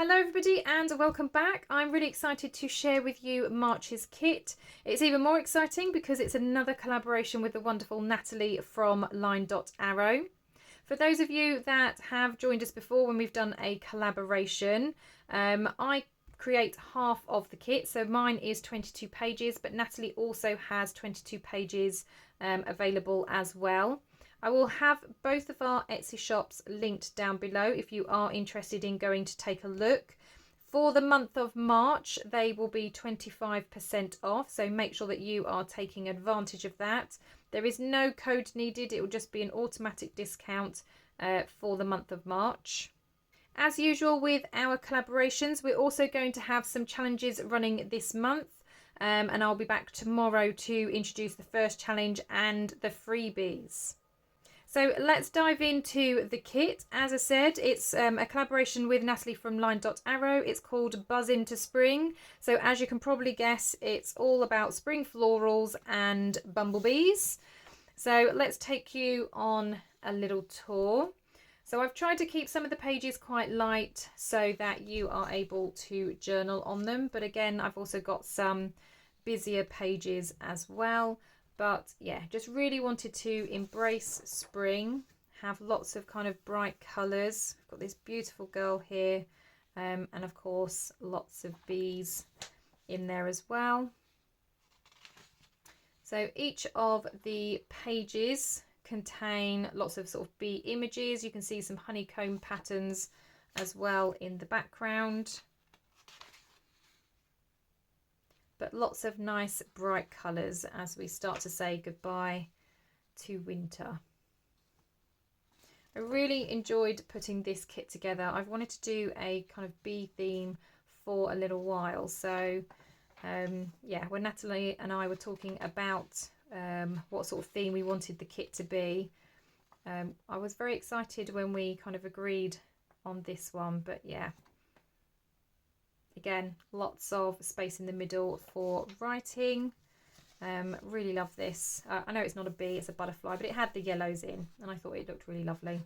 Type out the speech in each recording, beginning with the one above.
Hello everybody and welcome back. I'm really excited to share with you March's kit. It's even more exciting because it's another collaboration with the wonderful Natalie from Line.Arrow. For those of you that have joined us before when we've done a collaboration, I create half of the kit. So mine is 22 pages, but Natalie also has 22 pages available as well. I will have both of our Etsy shops linked down below if you are interested in going to take a look. For the month of March, they will be 25% off, so make sure that you are taking advantage of that. There is no code needed, it will just be an automatic discount for the month of March. As usual with our collaborations, we're also going to have some challenges running this month. And I'll be back tomorrow to introduce the first challenge and the freebies. So let's dive into the kit. As I said, it's a collaboration with Natalie from Line.Arrow. It's called Buzz Into Spring. So as you can probably guess, it's all about spring florals and bumblebees. So let's take you on a little tour. So I've tried to keep some of the pages quite light so that you are able to journal on them. But again, I've also got some busier pages as well. But yeah, just really wanted to embrace spring, have lots of kind of bright colours. Got this beautiful girl here, and of course lots of bees in there as well. So each of the pages contain lots of sort of bee images. You can see some honeycomb patterns as well in the background. But lots of nice bright colours as we start to say goodbye to winter. I really enjoyed putting this kit together. I've wanted to do a kind of bee theme for a little while. So yeah, when Natalie and I were talking about what sort of theme we wanted the kit to be, I was very excited when we kind of agreed on this one. But yeah. Again, lots of space in the middle for writing. Really love this. I know it's not a bee, it's a butterfly, but it had the yellows in and I thought it looked really lovely.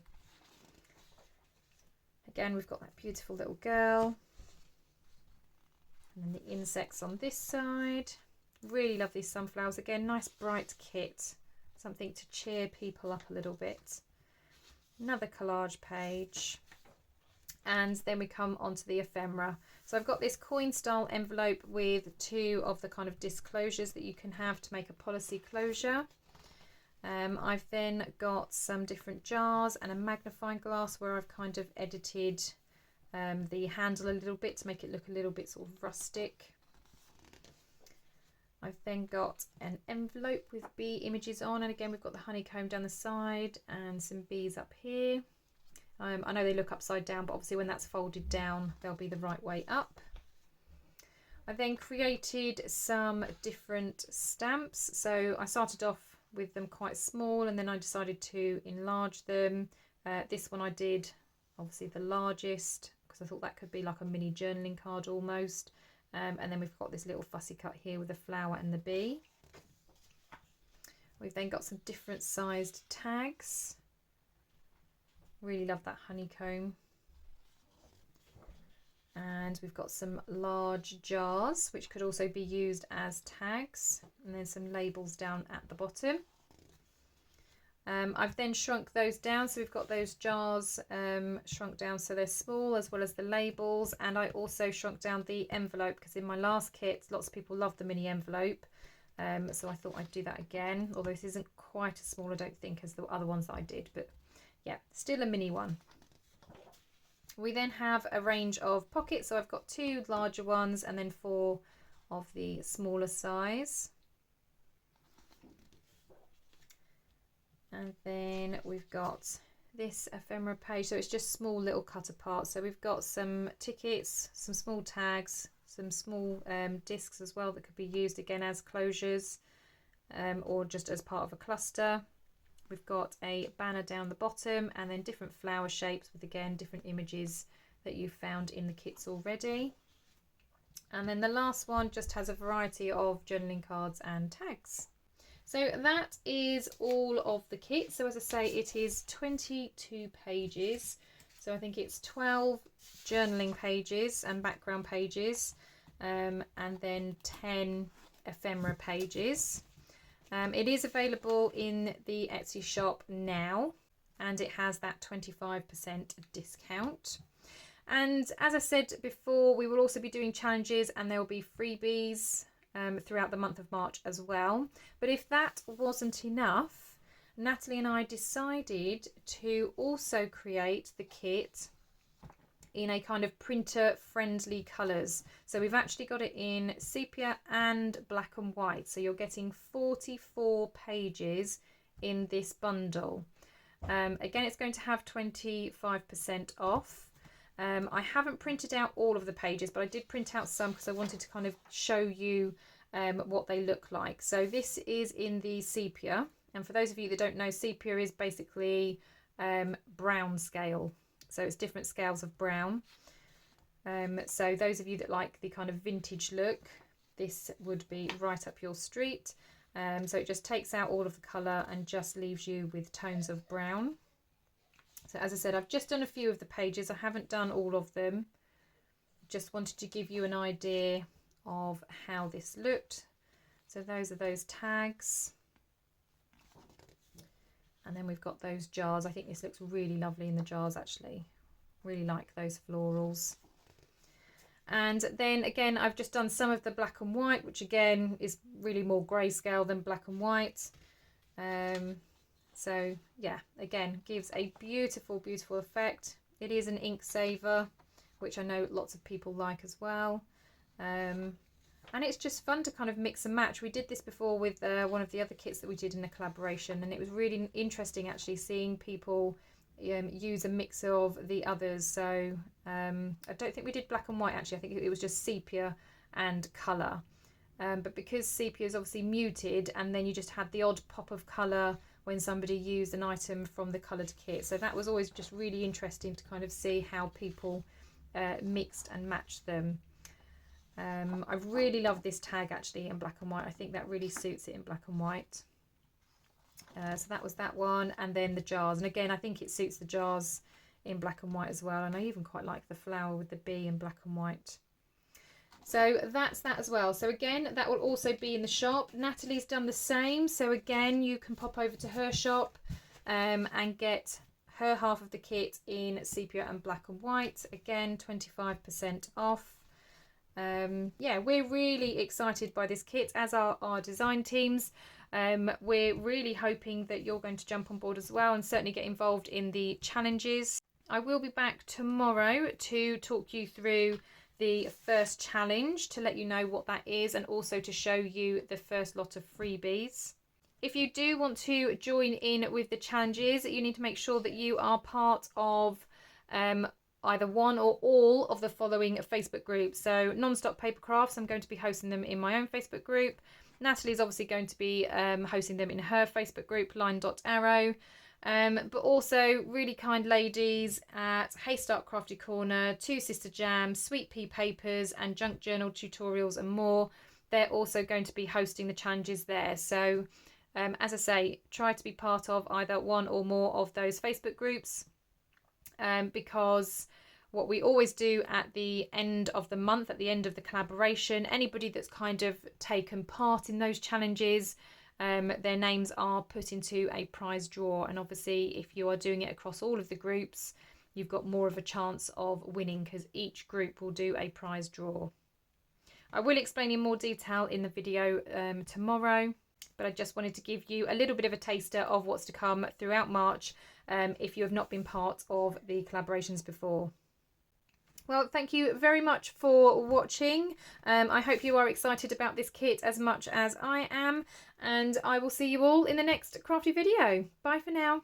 Again, we've got that beautiful little girl. And then the insects on this side. Really love these sunflowers. Again, nice bright kit. Something to cheer people up a little bit. Another collage page. And then we come onto the ephemera. So I've got this coin style envelope with two of the kind of disclosures that you can have to make a policy closure. I've then got some different jars and a magnifying glass where I've kind of edited the handle a little bit to make it look a little bit sort of rustic. I've then got an envelope with bee images on, and again we've got the honeycomb down the side and some bees up here. I know they look upside down, but obviously when that's folded down, they'll be the right way up. I then created some different stamps. So I started off with them quite small and then I decided to enlarge them. This one I did obviously the largest because I thought that could be like a mini journaling card almost. And then we've got this little fussy cut here with the flower and the bee. We've then got some different sized tags. Really love that honeycomb. And we've got some large jars which could also be used as tags, and then some labels down at the bottom. I've then shrunk those down, so we've got those jars shrunk down so they're small, as well as the labels. And I also shrunk down the envelope because in my last kit lots of people love the mini envelope, so I thought I'd do that again, although this isn't quite as small I don't think as the other ones that I did, but yeah, still a mini one. We then have a range of pockets, so I've got two larger ones and then four of the smaller size. And then we've got this ephemera page, so it's just small little cut apart. So we've got some tickets, some small tags, some small discs as well that could be used again as closures or just as part of a cluster. We've got a banner down the bottom and then different flower shapes with again different images that you've found in the kits already. And then the last one just has a variety of journaling cards and tags. So that is all of the kit. So as I say, it is 22 pages. So I think it's 12 journaling pages and background pages, and then 10 ephemera pages. It is available in the Etsy shop now, and it has that 25% discount. And as I said before, we will also be doing challenges, and there will be freebies throughout the month of March as well. But if that wasn't enough, Natalie and I decided to also create the kit in a kind of printer friendly colours. So we've actually got it in sepia and black and white. So you're getting 44 pages in this bundle. Again, it's going to have 25% off. I haven't printed out all of the pages, but I did print out some because I wanted to kind of show you what they look like. So this is in the sepia, and for those of you that don't know, sepia is basically brown scale, so it's different scales of brown. So those of you that like the kind of vintage look, this would be right up your street. So it just takes out all of the colour and just leaves you with tones of brown. So as I said, I've just done a few of the pages. I haven't done all of them. Just wanted to give you an idea of how this looked. So those are those tags. And then we've got those jars. I think this looks really lovely in the jars actually. Really like those florals. And then again, I've just done some of the black and white, which again is really more grayscale than black and white. So yeah, again, gives a beautiful, beautiful effect. It is an ink saver, which I know lots of people like as well. And it's just fun to kind of mix and match. We did this before with one of the other kits that we did in a collaboration, and it was really interesting actually seeing people use a mix of the others. So I don't think we did black and white actually. I think it was just sepia and colour. But because sepia is obviously muted, and then you just had the odd pop of colour when somebody used an item from the coloured kit. So that was always just really interesting to kind of see how people mixed and matched them. I really love this tag actually in black and white. I think that really suits it in black and white. So that was that one, and then the jars, and again I think it suits the jars in black and white as well, and I even quite like the flower with the bee in black and white. So that's that as well. So again, that will also be in the shop. Natalie's done the same, so again you can pop over to her shop and get her half of the kit in sepia and black and white. Again, 25% off. Yeah, we're really excited by this kit, as are our design teams. We're really hoping that you're going to jump on board as well and certainly get involved in the challenges. I will be back tomorrow to talk you through the first challenge, to let you know what that is, and also to show you the first lot of freebies. If you do want to join in with the challenges, you need to make sure that you are part of either one or all of the following Facebook groups. So Non-Stop Papercrafts, I'm going to be hosting them in my own Facebook group. Natalie's obviously going to be hosting them in her Facebook group, Line.Arrow. But also Really Kind Ladies at Haystart Crafty Corner, Two Sister Jam, Sweet Pea Papers, and Junk Journal Tutorials and more. They're also going to be hosting the challenges there. So as I say, try to be part of either one or more of those Facebook groups, because what we always do at the end of the month, at the end of the collaboration, anybody that's kind of taken part in those challenges, their names are put into a prize draw, and obviously if you are doing it across all of the groups, you've got more of a chance of winning, because each group will do a prize draw. I will explain in more detail in the video tomorrow, but I just wanted to give you a little bit of a taster of what's to come throughout March if you have not been part of the collaborations before. Well, thank you very much for watching. I hope you are excited about this kit as much as I am, and I will see you all in the next crafty video. Bye for now.